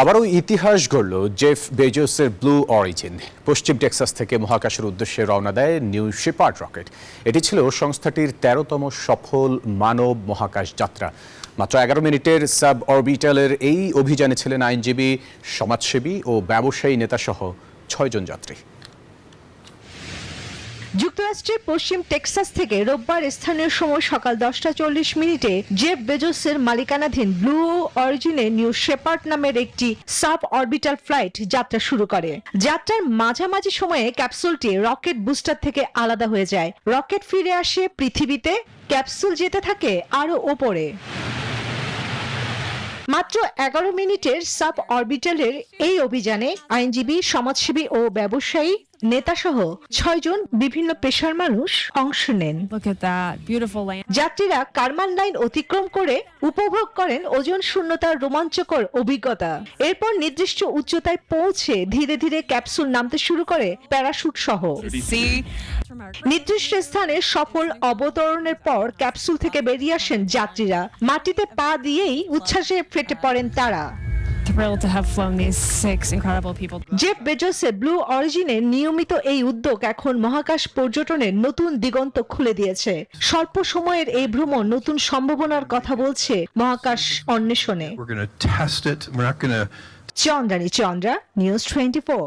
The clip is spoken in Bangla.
আবারও ইতিহাস গড়ল জেফ বেজোসের ব্লু অরিজিন। পশ্চিম টেক্সাস থেকে মহাকাশের উদ্দেশ্যে রওনা দেয় নিউ শেপার্ড রকেট। এটি ছিল সংস্থাটির ১৩তম সফল মানব মহাকাশ যাত্রা। মাত্র ১১ মিনিটের সাব অরবিটালের এই অভিযানে ছিলেন আইনজীবী, সমাজসেবী ও ব্যবসায়ী নেতাসহ ৬ জন যাত্রী। যুক্তরাষ্ট্রের পশ্চিম টেক্সাস থেকে রোববার স্থানীয় সময় সকাল 10:40 জেফ বেজোসের মালিকানাধীন ব্লু অরিজিনে নিউ শেপার্ড নামের একটি সাব অরবিটাল ফ্লাইট যাত্রা শুরু করে। যাত্রার মাঝামাঝি সময়ে ক্যাপসুলটি রকেট বুস্টার থেকে আলাদা হয়ে যায়। রকেট ফিরে আসে পৃথিবীতে, ক্যাপসুল যেতে থাকে আরো ওপরে। মাত্র ১১ মিনিটের সাব অরবিটালের এই অভিযানে আইনজীবী, সমাজসেবী ও ব্যবসায়ী নেতাসহ ৬ জন বিভিন্ন পেশার মানুষ অংশ নেন। যাত্রীরা কারমান লাইন অতিক্রম করে উপভোগ করেন ওজন শূন্যতার রোমাঞ্চকর অভিজ্ঞতা। এরপর নির্দিষ্ট উচ্চতায় পৌঁছে ধীরে ধীরে ক্যাপসুল নামতে শুরু করে প্যারাশুট সহ। নির্দিষ্ট স্থানে সফল অবতরণের পর ক্যাপসুল থেকে বেরিয়ে আসেন যাত্রীরা। মাটিতে পা দিয়েই উচ্ছ্বাসে ফেটে পড়েন তারা। জেফ বেজোসের ব্লু অরিজিনের নিয়মিত এই উদ্যোগ এখন মহাকাশ পর্যটনের নতুন দিগন্ত খুলে দিয়েছে। স্বল্প সময়ের এই ভ্রমণ নতুন সম্ভাবনার কথা বলছে মহাকাশ অন্বেষণে। চন্দ্রানী চন্দ্রা, নিউজ 24।